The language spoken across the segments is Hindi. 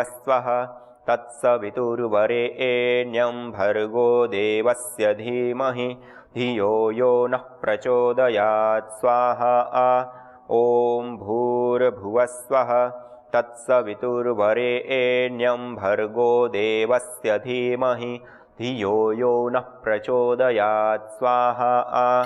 भुवस्वः तत्सवितुर्वरेण्यं भर्गो देवस्य धीमहि धियो यो नः प्रचोदयात् स्वाहा। ॐ भूर्भुवस्वः तत्सवितुर्वरेण्यं भर्गो देवस्य धीमहि धियो यो नः प्रचोदयात् स्वाहा।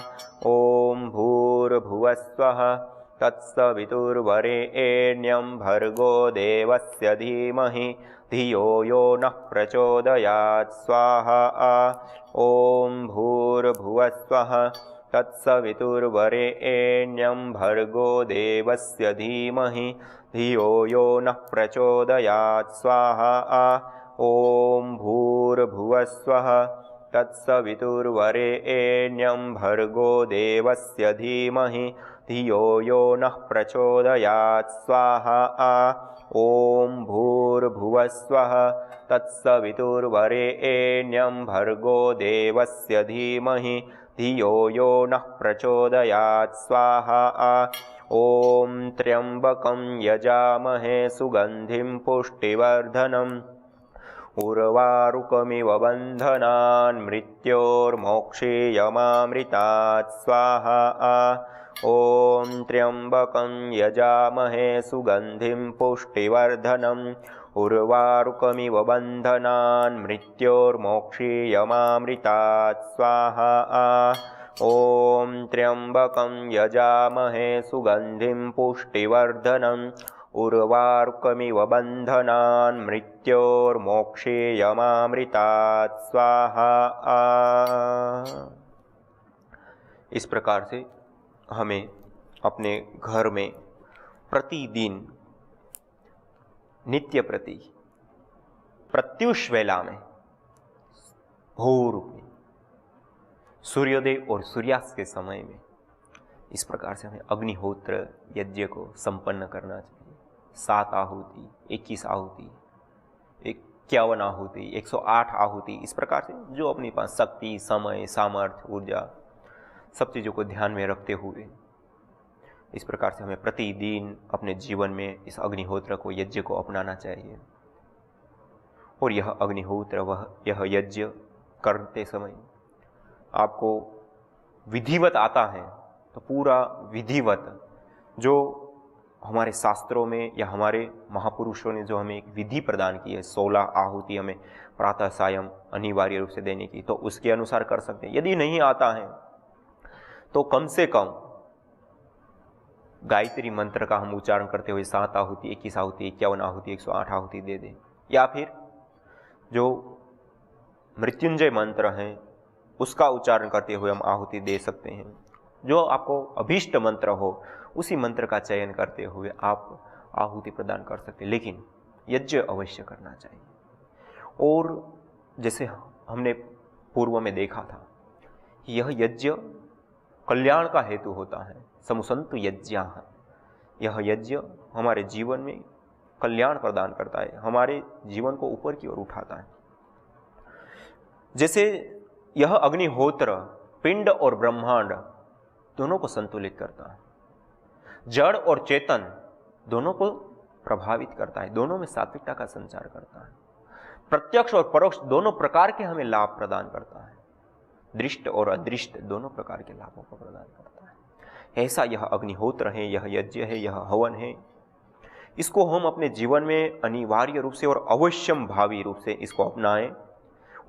ॐ भूर्भुवस्वः तत्सवितुर्वरेण्यं भर्गो देवस्य धीमहि धियो यो नः प्रचोदयात् स्वाहा। ॐ भूर्भुवस्वः तत्सवितुर्वरेण्यं भर्गो देवस्य धीमहि धियो यो नः प्रचोदयात् स्वाहा। ॐ भूर्भुवस्वः तत्सवितुर्वरेण्यं भर्गो देवस्य धीमहि धियो यो नः प्रचोदयात् स्वाहा। ॐ भूर्भुवस्वः तत्सवितुर्वरेण्यं भर्गो देवस्य धीमहि धियो यो नः प्रचोदयात् स्वाहा। ॐ त्र्यम्बकं यजामहे सुगन्धिं पुष्टिवर्धनम् उर्वारुकमिव बन्धनान् मृत्योर्मोक्षीयमामृतात् स्वाहा। ॐ त्र्यम्बकं यजामहे सुगन्धिं पुष्टिवर्धनम् उर्वारुकमिव बन्धनान् मृत्योर्मोक्षीयमामृतात् स्वाहा। ॐ त्र्यम्बकं यजामहे सुगन्धिं पुष्टिवर्धनम् उर्वारुकमिव बन्धनान् मृत्योर्मोक्षीयमामृतात् स्वाहा। इस प्रकार से हमें अपने घर में प्रतिदिन नित्य प्रति प्रत्युष वेला में भोर में सूर्योदय और सूर्यास्त के समय में इस प्रकार से हमें अग्निहोत्र यज्ञ को संपन्न करना चाहिए। 7 आहुति, 21 आहुति, 51 आहुति, 108 आहुति, इस प्रकार से जो अपने पास शक्ति, समय, सामर्थ्य, ऊर्जा, सब चीज़ों को ध्यान में रखते हुए इस प्रकार से हमें प्रतिदिन अपने जीवन में इस अग्निहोत्र को, यज्ञ को अपनाना चाहिए। और यह अग्निहोत्र, यह यज्ञ करते समय आपको विधिवत आता है तो पूरा विधिवत जो हमारे शास्त्रों में या हमारे महापुरुषों ने जो हमें एक विधि प्रदान की है, 16 आहुति हमें प्रातः सायं अनिवार्य रूप से देने की, तो उसके अनुसार कर सकते हैं। यदि नहीं आता है तो कम से कम गायत्री मंत्र का हम उच्चारण करते हुए 7 आहुति, 21 आहुति, 51 आहुति, 108 आहुति दे दें, या फिर जो मृत्युंजय मंत्र है उसका उच्चारण करते हुए हम आहुति दे सकते हैं। जो आपको अभीष्ट मंत्र हो उसी मंत्र का चयन करते हुए आप आहुति प्रदान कर सकते हैं, लेकिन यज्ञ अवश्य करना चाहिए। और जैसे हमने पूर्व में देखा था, यह यज्ञ कल्याण का हेतु होता है। समुसंतु यज्ञाः, यह यज्ञ हमारे जीवन में कल्याण प्रदान करता है, हमारे जीवन को ऊपर की ओर उठाता है। जैसे यह अग्निहोत्र पिंड और ब्रह्मांड दोनों को संतुलित करता है, जड़ और चेतन दोनों को प्रभावित करता है, दोनों में सात्विकता का संचार करता है, प्रत्यक्ष और परोक्ष दोनों प्रकार के हमें लाभ प्रदान करता है, दृष्ट और अदृष्ट दोनों प्रकार के लाभों को प्रदान करता है। ऐसा यह अग्निहोत्र है, यह यज्ञ है, यह हवन है। इसको हम अपने जीवन में अनिवार्य रूप से और अवश्यम भावी रूप से इसको अपनाएं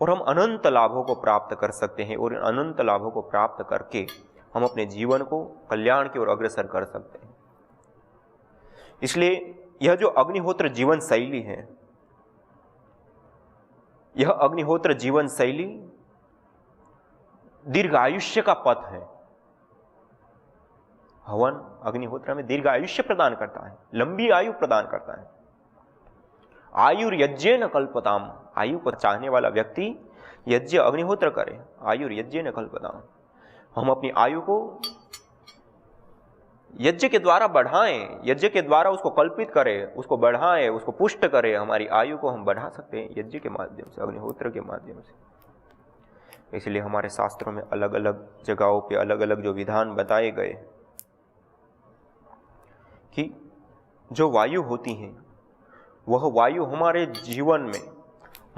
और हम अनंत लाभों को प्राप्त कर सकते हैं। और अनंत लाभों को प्राप्त करके हम अपने जीवन को कल्याण की ओर अग्रसर कर सकते हैं। इसलिए यह जो अग्निहोत्र जीवन शैली है, यह अग्निहोत्र जीवन शैली दीर्घायुष्य का पथ है। हवन अग्निहोत्र में दीर्घ आयुष्य प्रदान करता है, लंबी आयु प्रदान करता है। आयुर्यज्ञेन कल्पताम, आयु को चाहने वाला व्यक्ति यज्ञ अग्निहोत्र करे। आयुर्यज्ञेन कल्पताम, हम अपनी आयु को यज्ञ के द्वारा बढ़ाएं, यज्ञ के द्वारा उसको कल्पित करें, उसको बढ़ाएं, उसको पुष्ट करें। हमारी आयु को हम बढ़ा सकते हैं यज्ञ के माध्यम से, अग्निहोत्र के माध्यम से। इसलिए हमारे शास्त्रों में अलग अलग जगहों पे अलग अलग जो विधान बताए गए कि जो वायु होती हैं वह वायु हमारे जीवन में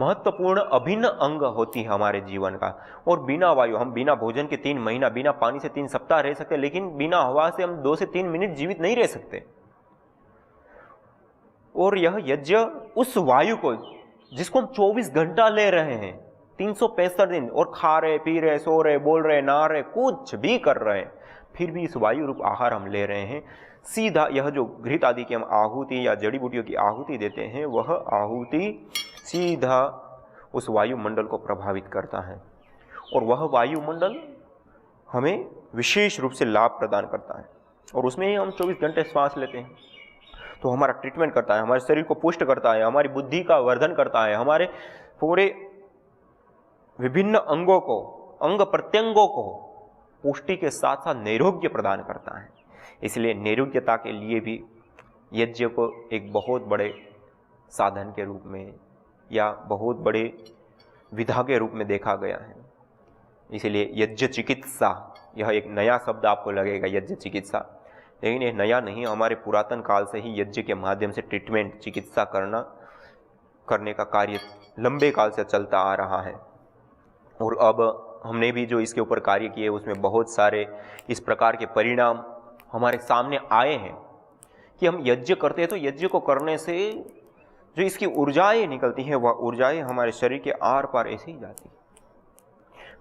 महत्वपूर्ण अभिन्न अंग होती है हमारे जीवन का। और बिना वायु, हम बिना भोजन के 3 महीना, बिना पानी से 3 सप्ताह रह सकते, लेकिन बिना हवा से हम 2 से 3 मिनट जीवित नहीं रह सकते। और यह यज्ञ उस वायु को, जिसको हम 24 घंटा ले रहे हैं, 365 दिन, और खा रहे, पी रहे, सो रहे, बोल रहे, नहा रहे, कुछ भी कर रहे हैं, फिर भी इस वायु रूप आहार हम ले रहे हैं। सीधा यह जो घृत आदि की हम आहुति या जड़ी बूटियों की आहुति देते हैं, वह आहुति सीधा उस वायुमंडल को प्रभावित करता है, और वह वायुमंडल हमें विशेष रूप से लाभ प्रदान करता है। और उसमें ही हम 24 घंटे श्वास लेते हैं, तो हमारा ट्रीटमेंट करता है, हमारे शरीर को पुष्ट करता है, हमारी बुद्धि का वर्धन करता है, हमारे पूरे विभिन्न अंगों को, अंग प्रत्यंगों को पुष्टि के साथ साथ नैरोग्य प्रदान करता है। इसलिए नैरोग्यता के लिए भी यज्ञ को एक बहुत बड़े साधन के रूप में या बहुत बड़े विधा के रूप में देखा गया है। इसलिए यज्ञ चिकित्सा, यह एक नया शब्द आपको लगेगा, यज्ञ चिकित्सा, लेकिन यह नया नहीं, हमारे पुरातन काल से ही यज्ञ के माध्यम से ट्रीटमेंट, चिकित्सा करने का कार्य लंबे काल से चलता आ रहा है। और अब हमने भी जो इसके ऊपर कार्य किए, उसमें बहुत सारे इस प्रकार के परिणाम हमारे सामने आए हैं कि हम यज्ञ करते हैं तो यज्ञ को करने से जो इसकी ऊर्जाएं निकलती हैं, वह ऊर्जाएं हमारे शरीर के आर पार ऐसे ही जाती है,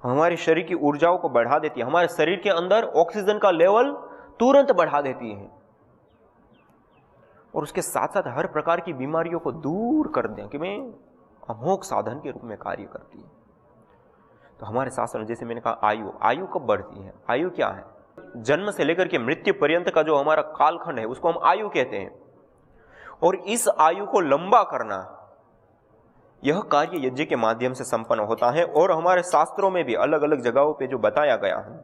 हमारे शरीर की ऊर्जाओं को बढ़ा देती है, हमारे शरीर के अंदर ऑक्सीजन का लेवल तुरंत बढ़ा देती है, और उसके साथ साथ हर प्रकार की बीमारियों को दूर कर दें कि मैं अमोघ साधन के रूप में कार्य करती है। तो हमारे शास्त्र में, जैसे मैंने कहा, आयु कब बढ़ती है? आयु क्या है? जन्म से लेकर के मृत्यु पर्यंत का जो हमारा कालखंड है, उसको हम आयु कहते हैं। और इस आयु को लंबा करना, यह कार्य यज्ञ के माध्यम से संपन्न होता है। और हमारे शास्त्रों में भी अलग अलग जगहों पे जो बताया गया है,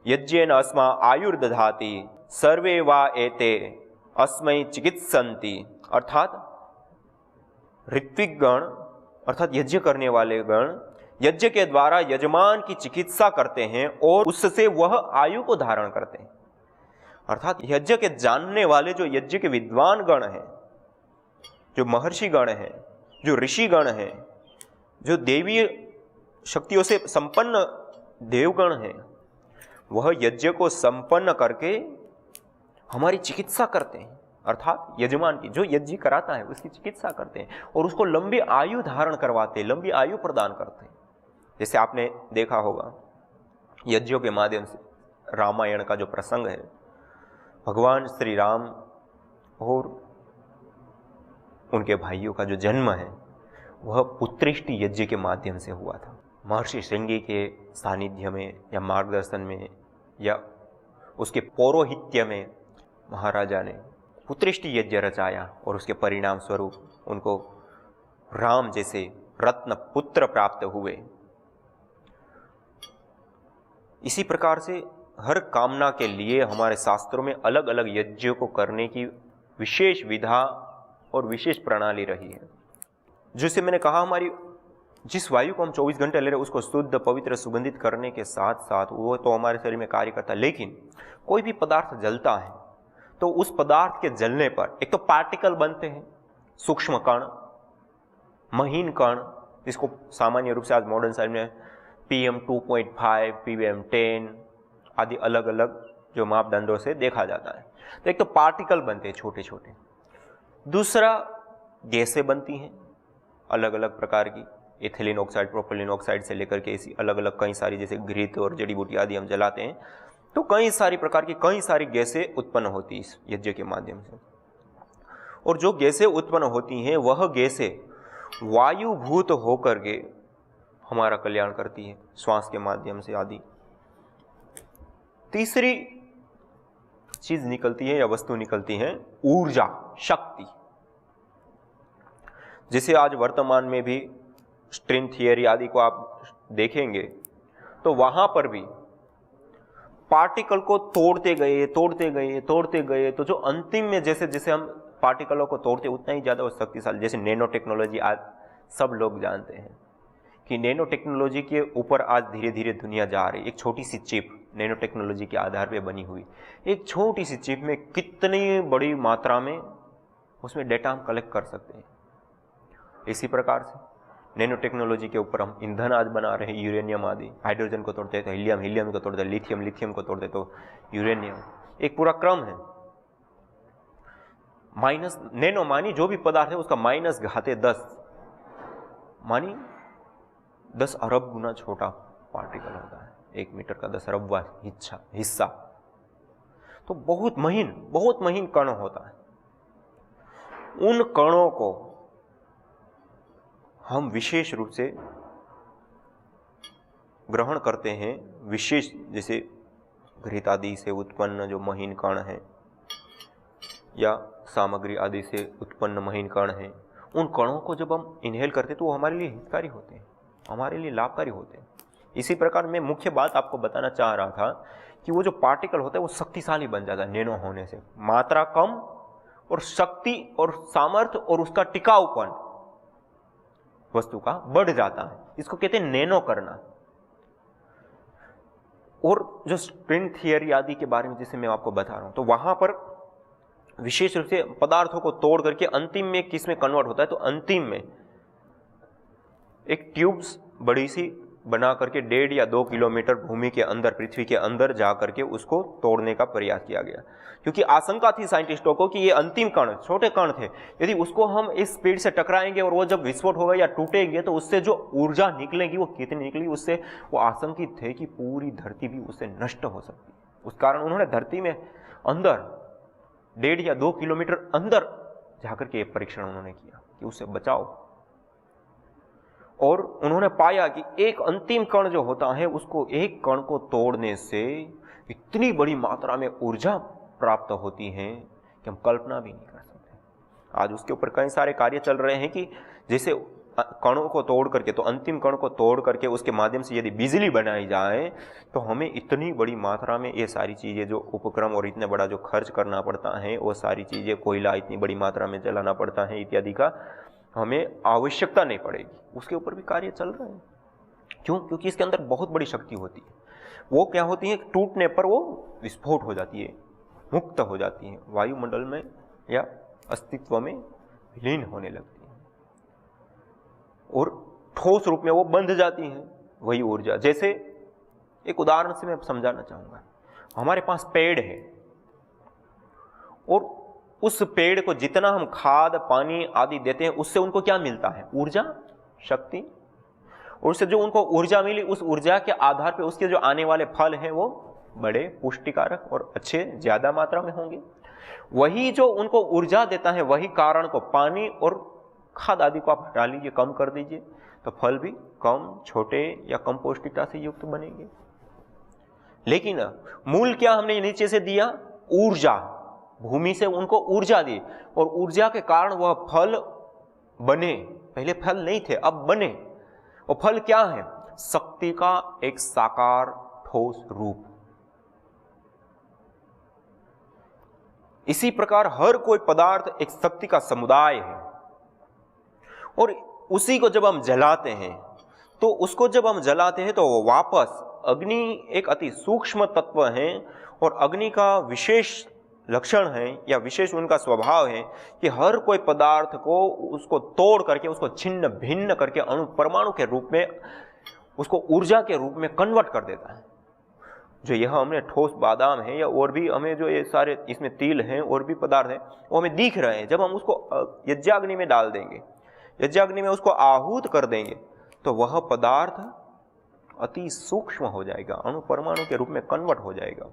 यज्ञेन अस्मा आयुर्दधाति सर्वे वा एते अस्मै चिकित्सन्ति, अर्थात ऋत्विक गण, अर्थात यज्ञ करने वाले गण यज्ञ के द्वारा यजमान की चिकित्सा करते हैं और उससे वह आयु को धारण करते हैं। अर्थात यज्ञ के जानने वाले जो यज्ञ के विद्वान गण हैं, जो महर्षि गण हैं, जो ऋषि गण हैं, जो देवीय शक्तियों से संपन्न देवगण हैं, वह यज्ञ को संपन्न करके हमारी चिकित्सा करते हैं। अर्थात यजमान की, जो यज्ञ कराता है, उसकी चिकित्सा करते हैं और उसको लंबी आयु धारण करवाते हैं, लंबी आयु प्रदान करते हैं। जैसे आपने देखा होगा यज्ञों के माध्यम से रामायण का जो प्रसंग है, भगवान श्री राम और उनके भाइयों का जो जन्म है, वह पुत्रेष्टि यज्ञ के माध्यम से हुआ था। महर्षि श्रृंगी के सानिध्य में या मार्गदर्शन में या उसके पौरोहित्य में महाराजा ने पुत्रेष्टि यज्ञ रचाया और उसके परिणाम स्वरूप उनको राम जैसे रत्न पुत्र प्राप्त हुए। इसी प्रकार से हर कामना के लिए हमारे शास्त्रों में अलग अलग यज्ञों को करने की विशेष विधा और विशेष प्रणाली रही है। जैसे मैंने कहा, हमारी जिस वायु को हम 24 घंटे ले रहे हैं, उसको शुद्ध, पवित्र, सुगंधित करने के साथ साथ वो तो हमारे शरीर में कार्य करता है। लेकिन कोई भी पदार्थ जलता है तो उस पदार्थ के जलने पर एक तो पार्टिकल बनते हैं, सूक्ष्म कण, महीन कण, जिसको सामान्य रूप से आज मॉडर्न साइंस में PM2.5, PM10 आदि अलग अलग जो मापदंडों से देखा जाता है। तो एक तो पार्टिकल बनते हैं छोटे छोटे, दूसरा गैसें बनती हैं अलग अलग प्रकार की, इथिलीन ऑक्साइड, प्रोपिलीन ऑक्साइड से लेकर के ऐसी अलग अलग कई सारी, जैसे घृत और जड़ी बूटी आदि हम जलाते हैं तो कई सारी प्रकार की कई सारी गैसें उत्पन्न होती है इस यज्ञ के माध्यम से। और जो गैसें उत्पन्न होती हैं वह गैसें वायुभूत होकर के हमारा कल्याण करती है, श्वास के माध्यम से आदि। तीसरी चीज निकलती है या वस्तु निकलती है ऊर्जा, शक्ति। जिसे आज वर्तमान में भी स्ट्रिंग थियरी आदि को आप देखेंगे तो वहां पर भी पार्टिकल को तोड़ते गए तो जो अंतिम में जैसे जैसे हम पार्टिकलों को तोड़ते उतना ही ज्यादा वो शक्तिशाली, जैसे नैनो टेक्नोलॉजी आज सब लोग जानते हैं कि नैनो टेक्नोलॉजी के ऊपर आज धीरे धीरे दुनिया जा रही है। एक छोटी सी चिप नैनो टेक्नोलॉजी के आधार पे बनी हुई, एक छोटी सी चिप में कितनी बड़ी मात्रा में उसमें डेटा हम कलेक्ट कर सकते हैं। इसी प्रकार से नैनो टेक्नोलॉजी के ऊपर हम ईंधन आज बना रहे हैं, यूरेनियम आदि। हाइड्रोजन को तोड़ते तो हीलियम, हीलियम को तोड़ते लिथियम, लिथियम को तोड़ते तो यूरेनियम। एक पूरा क्रम है। माइनस नैनो मानी जो भी पदार्थ है उसका माइनस घाते 10 मानी 10 अरब गुना छोटा पार्टिकल होता है, 1 मीटर का 10 अरबवां हिस्सा। तो बहुत महीन कण होता है। उन कणों को हम विशेष रूप से ग्रहण करते हैं, विशेष जैसे घृत आदि से उत्पन्न जो महीन कण है या सामग्री आदि से उत्पन्न महीन कण है, उन कणों को जब हम इनहेल करते हैं तो वो हमारे लिए हितकारी होते हैं, हमारे लिए लाभकारी होते हैं। इसी प्रकार मैं मुख्य बात आपको बताना चाह रहा था कि वो जो पार्टिकल होता है वो शक्तिशाली बन जाता है नैनो होने से। मात्रा कम और शक्ति और सामर्थ्य और उसका टिकाऊपन वस्तु का बढ़ जाता है। इसको कहते हैं नैनो करना। और जो स्ट्रिंग थियरी आदि के बारे में जैसे मैं आपको बता रहा हूं, तो वहां पर विशेष रूप से पदार्थों को तोड़ करके अंतिम में किस में कन्वर्ट होता है, तो अंतिम में एक ट्यूब्स बड़ी सी बना करके 1.5 या 2 किलोमीटर भूमि के अंदर, पृथ्वी के अंदर जा करके उसको तोड़ने का प्रयास किया गया। क्योंकि आशंका थी साइंटिस्टों को कि ये अंतिम कण, छोटे कण थे, यदि उसको हम इस स्पीड से टकराएंगे और वो जब विस्फोट होगा या टूटेंगे तो उससे जो ऊर्जा निकलेगी वो कितनी निकली, उससे वो आशंकित थे कि पूरी धरती भी उससे नष्ट हो सकती है। उस कारण उन्होंने धरती में अंदर 1.5 या 2 किलोमीटर अंदर जाकर के परीक्षण उन्होंने किया कि उससे बचाओ। और उन्होंने पाया कि एक अंतिम कण जो होता है उसको, एक कण को तोड़ने से इतनी बड़ी मात्रा में ऊर्जा प्राप्त होती है कि हम कल्पना भी नहीं कर सकते। आज उसके ऊपर कई सारे कार्य चल रहे हैं कि जैसे कणों को तोड़ करके, तो अंतिम कण को तोड़ करके उसके माध्यम से यदि बिजली बनाई जाए तो हमें इतनी बड़ी मात्रा में ये सारी चीज़ें जो उपक्रम और इतना बड़ा जो खर्च करना पड़ता है, वो सारी चीज़ें, कोयला इतनी बड़ी मात्रा में जलाना पड़ता है इत्यादि का हमें आवश्यकता नहीं पड़ेगी। उसके ऊपर भी कार्य चल रहे हैं। क्यों? क्योंकि इसके अंदर बहुत बड़ी शक्ति होती है। वो क्या होती है, टूटने पर वो विस्फोट हो जाती है, मुक्त हो जाती है, वायुमंडल में या अस्तित्व में विलीन होने लगती है और ठोस रूप में वो बंध जाती है वही ऊर्जा। जैसे एक उदाहरण से मैं समझाना चाहूंगा। हमारे पास पेड़ है और उस पेड़ को जितना हम खाद पानी आदि देते हैं उससे उनको क्या मिलता है, ऊर्जा, शक्ति। और उससे जो उनको ऊर्जा मिली, उस ऊर्जा के आधार पर उसके जो आने वाले फल हैं वो बड़े पुष्टिकारक और अच्छे, ज्यादा मात्रा में होंगे। वही जो उनको ऊर्जा देता है, वही कारण को, पानी और खाद आदि को आप हटा लीजिए, कम कर दीजिए, तो फल भी कम, छोटे या कम पौष्टिकता से युक्त बनेंगे। लेकिन मूल क्या हमने नीचे से दिया, ऊर्जा। भूमि से उनको ऊर्जा दी और ऊर्जा के कारण वह फल बने। पहले फल नहीं थे, अब बने। और फल क्या है, शक्ति का एक साकार ठोस रूप। इसी प्रकार हर कोई पदार्थ एक शक्ति का समुदाय है और उसी को जब हम जलाते हैं तो उसको जब हम जलाते हैं तो वो वापस, अग्नि एक अति सूक्ष्म तत्व है और अग्नि का विशेष लक्षण है या विशेष उनका स्वभाव है कि हर कोई पदार्थ को उसको तोड़ करके, उसको छिन्न भिन्न करके अणु परमाणु के रूप में, उसको ऊर्जा के रूप में कन्वर्ट कर देता है। जो यह हमें ठोस बादाम है या और भी हमें जो ये सारे इसमें तिल हैं और भी पदार्थ हैं वो हमें दिख रहे हैं, जब हम उसको यज्ञाग्नि में डाल देंगे, यज्ञाग्नि में उसको आहूत कर देंगे तो वह पदार्थ अति सूक्ष्म हो जाएगा, अणु परमाणु के रूप में कन्वर्ट हो जाएगा,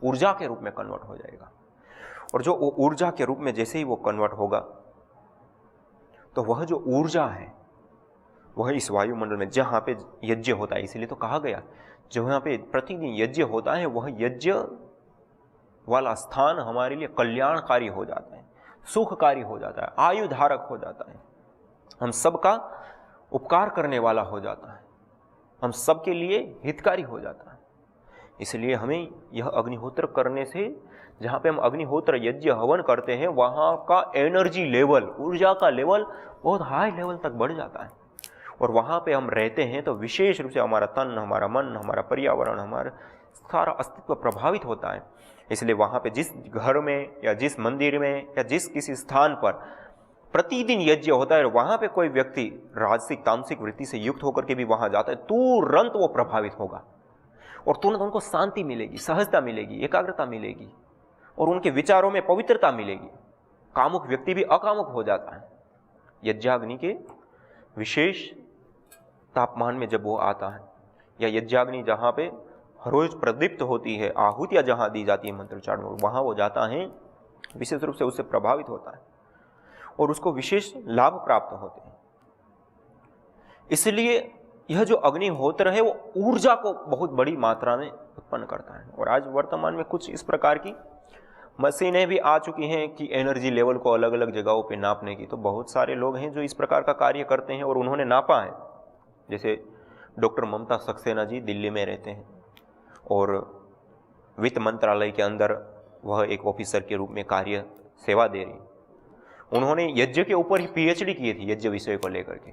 ऊर्जा के रूप में कन्वर्ट हो जाएगा। और जो ऊर्जा के रूप में जैसे ही वो कन्वर्ट होगा तो वह जो ऊर्जा है वह इस वायुमंडल में जहाँ पे यज्ञ होता है, इसीलिए तो कहा गया जहाँ पे प्रतिदिन यज्ञ होता है वह यज्ञ वाला स्थान हमारे लिए कल्याणकारी हो जाता है, सुखकारी हो जाता है, आयुधारक हो जाता है, हम सबका उपकार करने वाला हो जाता है, हम सबके लिए हितकारी हो जाता है। इसलिए हमें यह अग्निहोत्र करने से, जहाँ पे हम अग्निहोत्र यज्ञ हवन करते हैं, वहाँ का एनर्जी लेवल, ऊर्जा का लेवल बहुत हाई लेवल तक बढ़ जाता है और वहाँ पे हम रहते हैं तो विशेष रूप से हमारा तन, हमारा मन, हमारा पर्यावरण, हमारा सारा अस्तित्व प्रभावित होता है। इसलिए वहाँ पे जिस घर में या जिस मंदिर में या जिस किसी स्थान पर प्रतिदिन यज्ञ होता है, वहाँ पे कोई व्यक्ति राजसिक तामसिक वृत्ति से युक्त होकर के भी वहाँ जाता है, तुरंत वो प्रभावित होगा और तुरंत उनको शांति मिलेगी, सहजता मिलेगी, एकाग्रता मिलेगी और उनके विचारों में पवित्रता मिलेगी। कामुक व्यक्ति भी अकामुक हो जाता है। यज्ञाग्नि के विशेष तापमान में जब वो आता है, या यज्ञाग्नि जहाँ पे हर रोज प्रदीप्त होती है, आहुतियाँ जहाँ दी जाती है मंत्रोच्चारण में, वहाँ वो जाता है, विशेष रूप से उससे प्रभावित होता है और उसको विशेष लाभ प्राप्त होते हैं। इसलिए यह जो अग्निहोत्र है वो ऊर्जा को बहुत बड़ी मात्रा में उत्पन्न करता है। और आज वर्तमान में कुछ इस प्रकार की मशीनें भी आ चुकी हैं कि एनर्जी लेवल को अलग अलग जगहों पे नापने की। तो बहुत सारे लोग हैं जो इस प्रकार का कार्य करते हैं और उन्होंने नापा है। जैसे डॉक्टर ममता सक्सेना जी दिल्ली में रहते हैं और वित्त मंत्रालय के अंदर वह एक ऑफिसर के रूप में कार्य सेवा दे रही। उन्होंने यज्ञ के ऊपर ही पीएचडी की थी, यज्ञ विषय को लेकर के,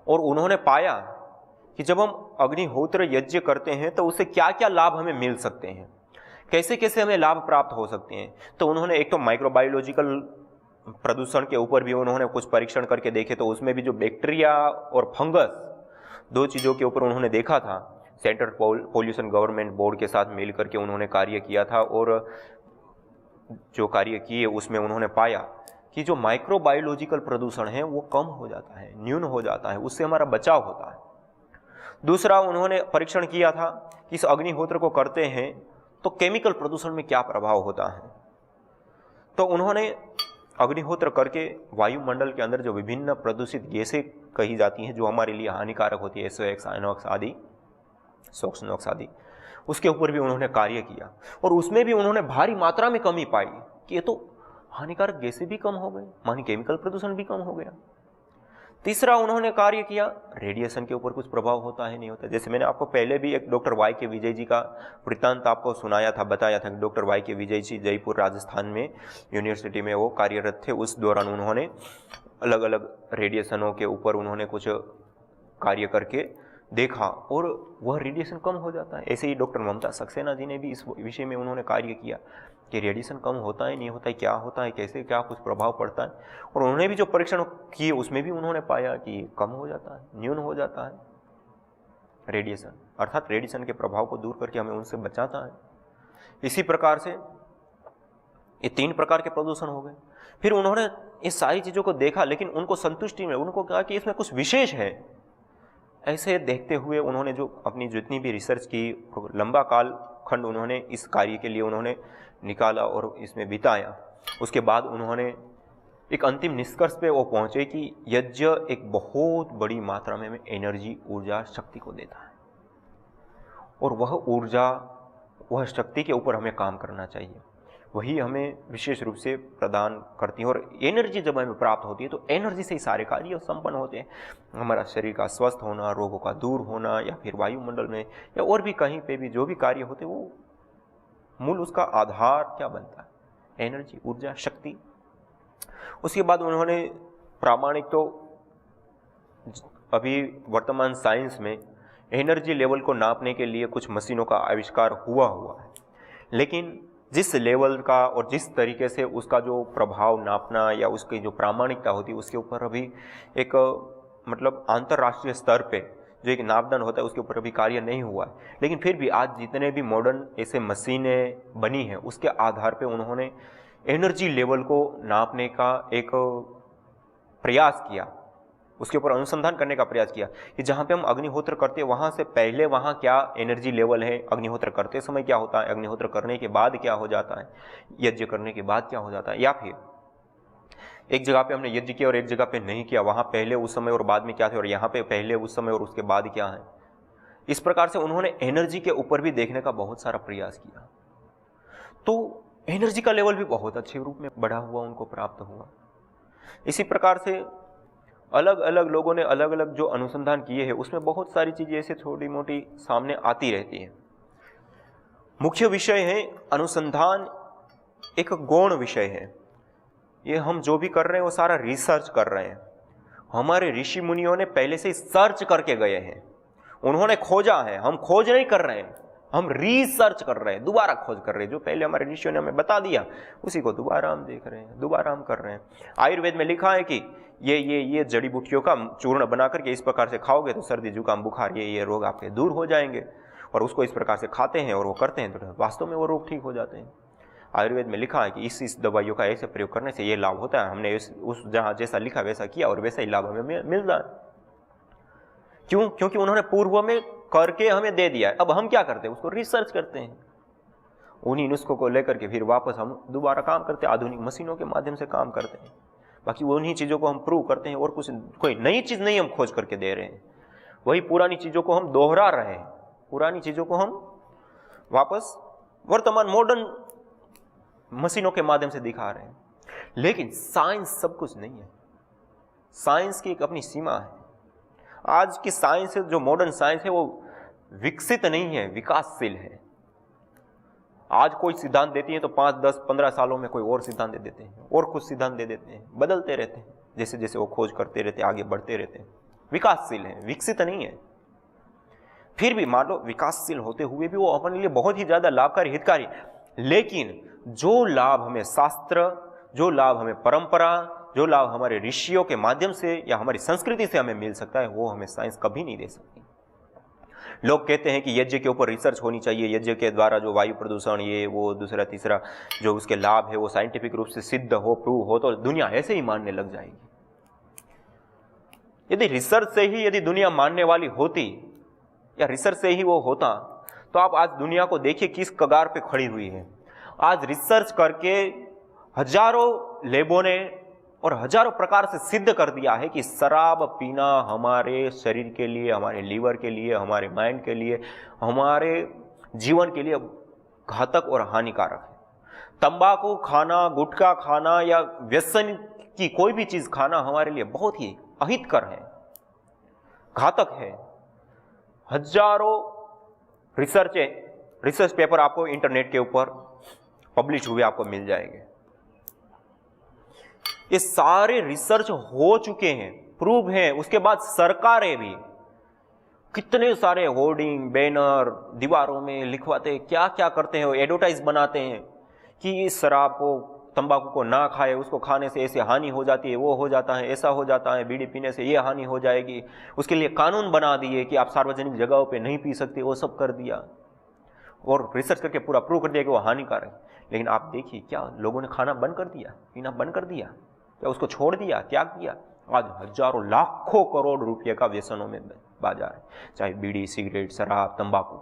और उन्होंने पाया कि जब हम अग्निहोत्र यज्ञ करते हैं तो उससे क्या क्या लाभ हमें मिल सकते हैं, कैसे कैसे हमें लाभ प्राप्त हो सकते हैं। तो उन्होंने एक तो माइक्रोबायोलॉजिकल प्रदूषण के ऊपर भी उन्होंने कुछ परीक्षण करके देखे, तो उसमें भी जो बैक्टीरिया और फंगस दो चीज़ों के ऊपर उन्होंने देखा था। सेंट्रल पोल्यूशन गवर्नमेंट बोर्ड के साथ मिल करके उन्होंने कार्य किया था और जो कार्य किए उसमें उन्होंने पाया कि जो माइक्रोबायोलॉजिकल प्रदूषण है वो कम हो जाता है, न्यून हो जाता है, उससे हमारा बचाव होता है। दूसरा उन्होंने परीक्षण किया था कि इस अग्निहोत्र को करते हैं तो केमिकल प्रदूषण में क्या प्रभाव होता है। तो उन्होंने अग्निहोत्र करके वायुमंडल के अंदर जो विभिन्न प्रदूषित गैसें कही जाती हैं जो हमारे लिए हानिकारक होती है, SOx, आइनॉक्स आदि, SOx, NOx आदि, उसके ऊपर भी उन्होंने कार्य किया और उसमें भी उन्होंने भारी मात्रा में कमी पाई कि ये तो हानिकारक गैसें भी कम हो गई, मानी केमिकल प्रदूषण भी कम हो गया। तीसरा उन्होंने कार्य किया, रेडिएशन के ऊपर कुछ प्रभाव होता है नहीं होता। जैसे मैंने आपको पहले भी एक डॉक्टर वाई के विजय जी का वृत्तांत आपको सुनाया था, बताया था कि डॉक्टर वाई के विजय जी जयपुर राजस्थान में यूनिवर्सिटी में वो कार्यरत थे। उस दौरान उन्होंने अलग अलग रेडिएशनों के ऊपर उन्होंने कुछ कार्य करके देखा और वह रेडिएशन कम हो जाता है। ऐसे ही डॉक्टर ममता सक्सेना जी ने भी इस विषय में उन्होंने कार्य किया कि रेडिएशन कम होता है नहीं होता है, क्या होता है, कैसे क्या कुछ प्रभाव पड़ता है। और उन्होंने भी जो परीक्षण किए उसमें भी उन्होंने पाया कि कम हो जाता है, न्यून हो जाता है रेडिएशन, अर्थात रेडिएशन के प्रभाव को दूर करके हमें उनसे बचाता है। इसी प्रकार से ये 3 प्रकार के प्रदूषण हो गए। फिर उन्होंने इस सारी चीज़ों को देखा, लेकिन उनको संतुष्टि में उनको कहा कि इसमें कुछ विशेष है। ऐसे देखते हुए उन्होंने जो अपनी जितनी भी रिसर्च की, लंबा काल खंड उन्होंने इस कार्य के लिए उन्होंने निकाला और इसमें बिताया। उसके बाद उन्होंने एक अंतिम निष्कर्ष पे वो पहुँचे कि यज्ञ एक बहुत बड़ी मात्रा में एनर्जी, ऊर्जा, शक्ति को देता है और वह ऊर्जा, वह शक्ति के ऊपर हमें काम करना चाहिए, वही हमें विशेष रूप से प्रदान करती है। और एनर्जी जब हमें प्राप्त होती है तो एनर्जी से ही सारे कार्य संपन्न होते हैं। हमारा शरीर का स्वस्थ होना, रोगों का दूर होना, या फिर वायुमंडल में या और भी कहीं पे भी जो भी कार्य होते हैं वो मूल उसका आधार क्या बनता है, एनर्जी, ऊर्जा, शक्ति। उसके बाद उन्होंने प्रामाणिक, तो अभी वर्तमान साइंस में एनर्जी लेवल को नापने के लिए कुछ मशीनों का आविष्कार हुआ है, लेकिन जिस लेवल का और जिस तरीके से उसका जो प्रभाव नापना या उसकी जो प्रामाणिकता होती है उसके ऊपर अभी एक मतलब अंतर्राष्ट्रीय स्तर पे जो एक मापदंड होता है उसके ऊपर अभी कार्य नहीं हुआ है। लेकिन फिर भी आज जितने भी मॉडर्न ऐसे मशीनें बनी हैं उसके आधार पे उन्होंने एनर्जी लेवल को नापने का एक प्रयास किया, उसके ऊपर अनुसंधान करने का प्रयास किया कि जहाँ पे हम अग्निहोत्र करते हैं वहाँ से पहले वहाँ क्या एनर्जी लेवल है, अग्निहोत्र करते समय क्या होता है, अग्निहोत्र करने के बाद क्या हो जाता है, यज्ञ करने के बाद क्या हो जाता है, या फिर एक जगह पे हमने यज्ञ किया और एक जगह पे नहीं किया, वहाँ पहले उस समय और बाद में क्या थे और यहाँ पे पहले उस समय और उसके बाद क्या है। इस प्रकार से उन्होंने एनर्जी के ऊपर भी देखने का बहुत सारा प्रयास किया, तो एनर्जी का लेवल भी बहुत अच्छे रूप में बढ़ा हुआ उनको प्राप्त हुआ। इसी प्रकार से अलग अलग लोगों ने अलग अलग जो अनुसंधान किए हैं उसमें बहुत सारी चीज़ें ऐसे छोटी मोटी सामने आती रहती हैं। मुख्य विषय है अनुसंधान, एक गौण विषय है। ये हम जो भी कर रहे हैं वो सारा रिसर्च कर रहे हैं। हमारे ऋषि मुनियों ने पहले से ही सर्च करके गए हैं, उन्होंने खोजा है, हम खोज नहीं कर रहे हैं, हम रिसर्च कर रहे हैं, दोबारा खोज कर रहे हैं। जो पहले हमारे ऋषियों ने हमें बता दिया उसी को दोबारा हम देख रहे हैं, दोबारा हम कर रहे हैं। आयुर्वेद में लिखा है कि ये जड़ी बूटियों का चूर्ण बना करके इस प्रकार से खाओगे तो सर्दी जुकाम बुखार ये रोग आपके दूर हो जाएंगे, और उसको इस प्रकार से खाते हैं और वो करते हैं तो वास्तव में वो रोग ठीक हो जाते हैं। आयुर्वेद में लिखा है कि इस दवाइयों का ऐसे प्रयोग करने से ये लाभ होता है। हमने उस जहाँ जैसा लिखा वैसा किया और वैसा ही लाभ हमें मिल रहा है। क्यों? क्योंकि उन्होंने पूर्व में करके हमें दे दिया है। अब हम क्या करते हैं? उसको रिसर्च करते हैं, उन्हीं नुस्खों को लेकर के फिर वापस हम दोबारा काम करते हैं, आधुनिक मशीनों के माध्यम से काम करते हैं। बाकी उन्हीं चीज़ों को हम प्रूव करते हैं और कुछ कोई नई चीज़ नहीं हम खोज करके दे रहे हैं, वही पुरानी चीज़ों को हम दोहरा रहे हैं, पुरानी चीज़ों को हम वापस वर्तमान मॉडर्न मशीनों के माध्यम से दिखा रहे हैं। लेकिन साइंस सब कुछ नहीं है, साइंस की एक अपनी सीमा है। आज की साइंस, जो मॉडर्न साइंस है, वो विकसित नहीं है, विकासशील है। आज कोई सिद्धांत देती है तो 5, 10, 15 सालों में कोई और सिद्धांत दे देते हैं, और कुछ सिद्धांत दे देते हैं, बदलते रहते हैं जैसे जैसे वो खोज करते रहते हैं, आगे बढ़ते रहते हैं। विकासशील है, विकसित नहीं है। फिर भी मान लो विकासशील होते हुए भी वो अपने लिए बहुत ही ज्यादा लाभकारी, हितकारी, लेकिन जो लाभ हमें शास्त्र, जो लाभ हमें परंपरा, जो लाभ हमारे ऋषियों के माध्यम से या हमारी संस्कृति से हमें मिल सकता है, वो हमें साइंस कभी नहीं दे सकती। लोग कहते हैं कि यज्ञ के ऊपर रिसर्च होनी चाहिए, यज्ञ के द्वारा जो वायु प्रदूषण ये वो दूसरा तीसरा जो उसके लाभ है वो साइंटिफिक रूप से सिद्ध हो, प्रूव हो, तो दुनिया ऐसे ही मानने लग जाएगी। यदि रिसर्च से ही यदि दुनिया मानने वाली होती या रिसर्च से ही वो होता, तो आप आज दुनिया को देखिए किस कगार पे खड़ी हुई है। आज रिसर्च करके हजारों लेबों ने और हजारों प्रकार से सिद्ध कर दिया है कि शराब पीना हमारे शरीर के लिए, हमारे लीवर के लिए, हमारे माइंड के लिए, हमारे जीवन के लिए घातक और हानिकारक है। तंबाकू खाना, गुटखा खाना या व्यसन की कोई भी चीज खाना हमारे लिए बहुत ही अहितकर है, घातक है। हजारों रिसर्च पेपर आपको इंटरनेट के ऊपर पब्लिश हुए आपको मिल जाएंगे। ये सारे रिसर्च हो चुके हैं, प्रूव हैं। उसके बाद सरकारें भी कितने सारे होर्डिंग, बैनर दीवारों में लिखवाते, क्या क्या करते हैं, एडवर्टाइज बनाते हैं कि इस शराब को, तंबाकू को ना खाए, उसको खाने से ऐसे हानि हो जाती है, वो हो जाता है, ऐसा हो जाता है, बीड़ी पीने से ये हानि हो जाएगी। उसके लिए कानून बना दिए कि आप सार्वजनिक जगहों पे नहीं पी सकते, वो सब कर दिया और रिसर्च करके पूरा प्रूव कर दिया कि वो हानिकारक है। लेकिन आप देखिए क्या लोगों ने खाना बंद कर दिया, पीना बंद कर दिया, क्या उसको छोड़ दिया, त्याग दिया? आज हजारों लाखों करोड़ रुपये का व्यसनों में बाजार है, चाहे बीड़ी, सिगरेट, शराब, तंबाकू,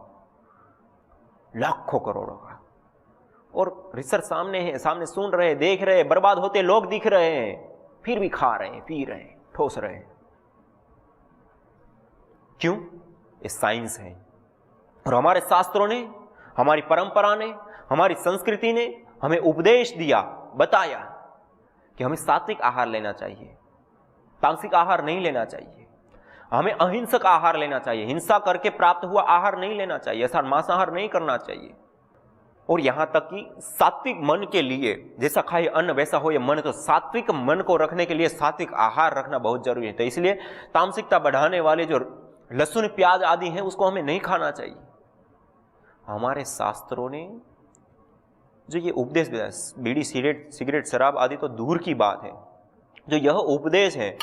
लाखों करोड़ों का। और रिसर्च सामने है, सामने सुन रहे, देख रहे, बर्बाद होते लोग दिख रहे हैं, फिर भी खा रहे हैं, पी रहे हैं, ठोस रहे हैं। क्यों? ये साइंस है। और हमारे शास्त्रों ने, हमारी परंपरा ने, हमारी संस्कृति ने हमें उपदेश दिया, बताया कि हमें सात्विक आहार लेना चाहिए, तामसिक आहार नहीं लेना चाहिए, हमें अहिंसक आहार लेना चाहिए, हिंसा करके प्राप्त हुआ आहार नहीं लेना चाहिए, ऐसा मांसाहार नहीं करना चाहिए। और यहां तक कि सात्विक मन के लिए, जैसा खाए अन्न वैसा हो ये मन, तो सात्विक मन को रखने के लिए सात्विक आहार रखना बहुत जरूरी है। तो इसलिए तामसिकता बढ़ाने वाले जो लहसुन, प्याज आदि हैं उसको हमें नहीं खाना चाहिए। हमारे शास्त्रों ने जो ये उपदेश दिया, बीड़ी, सिगरेट, शराब आदि तो दूर की बात है, जो यह उपदेश है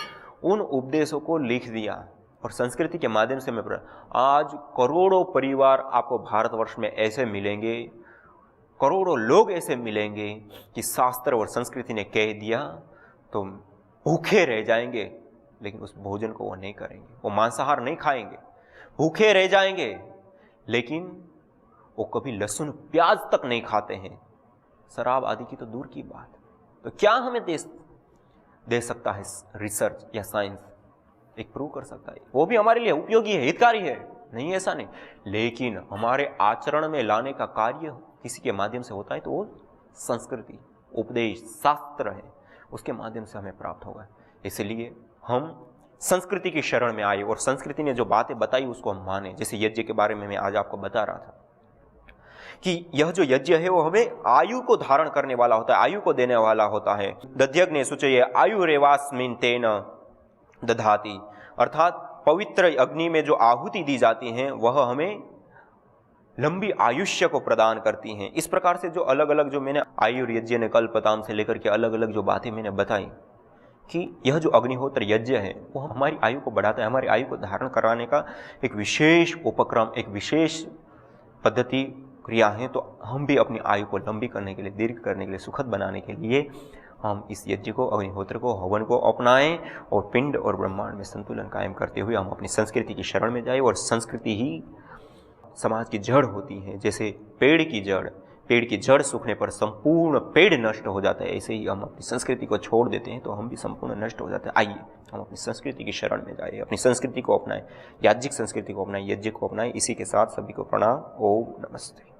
उन उपदेशों को लिख दिया और संस्कृति के माध्यम से मैं आज करोड़ों परिवार आपको भारतवर्ष में ऐसे मिलेंगे, करोड़ों लोग ऐसे मिलेंगे कि शास्त्र और संस्कृति ने कह दिया तो भूखे रह जाएंगे, लेकिन उस भोजन को वो नहीं करेंगे, वो मांसाहार नहीं खाएंगे, भूखे रह जाएंगे, लेकिन वो कभी लहसुन प्याज तक नहीं खाते हैं, शराब आदि की तो दूर की बात। तो क्या हमें दे सकता है रिसर्च या साइंस? एक प्रूव कर सकता है, वो भी हमारे लिए उपयोगी है, हितकारी है, नहीं ऐसा नहीं, लेकिन हमारे आचरण में लाने का कार्य किसी के माध्यम से होता है तो वो संस्कृति, उपदेश, शास्त्र है, उसके माध्यम से हमें प्राप्त होगा। इसलिए हम संस्कृति की शरण में आए और संस्कृति ने जो बातें बताई उसको हम माने। जैसे यज्ञ के बारे में मैं आज आपको बता रहा था कि यह जो यज्ञ है वो हमें आयु को धारण करने वाला होता है, आयु को देने वाला होता है। दध्यग्ने शुचये आयुरेवास्मिन् तेन दधाति, अर्थात पवित्र अग्नि में जो आहुति दी जाती है वह हमें लंबी आयुष्य को प्रदान करती हैं। इस प्रकार से जो अलग अलग जो मैंने आयुर्यज्ञ ने कल्पताम से लेकर के अलग अलग जो बातें मैंने बताई कि यह जो अग्निहोत्र यज्ञ है वो हमारी आयु को बढ़ाता है, हमारी आयु को धारण कराने का एक विशेष उपक्रम, एक विशेष पद्धति क्रिया है। तो हम भी अपनी आयु को लंबी करने के लिए, दीर्घ करने के लिए, सुखद बनाने के लिए हम इस यज्ञ को, अग्निहोत्र को, हवन को अपनाएं और पिंड और ब्रह्मांड में संतुलन कायम करते हुए हम अपनी संस्कृति की शरण में जाए। और संस्कृति ही समाज की जड़ होती है। जैसे पेड़ की जड़ सूखने पर संपूर्ण पेड़ नष्ट हो जाता है, ऐसे ही हम अपनी संस्कृति को छोड़ देते हैं तो हम भी संपूर्ण नष्ट हो जाते हैं। आइए हम अपनी संस्कृति की शरण में जाए, अपनी संस्कृति को अपनाएं, याज्ञिक संस्कृति को अपनाएं, यज्ञ को अपनाएं। इसी के साथ सभी को प्रणाम। ओम नमस्ते।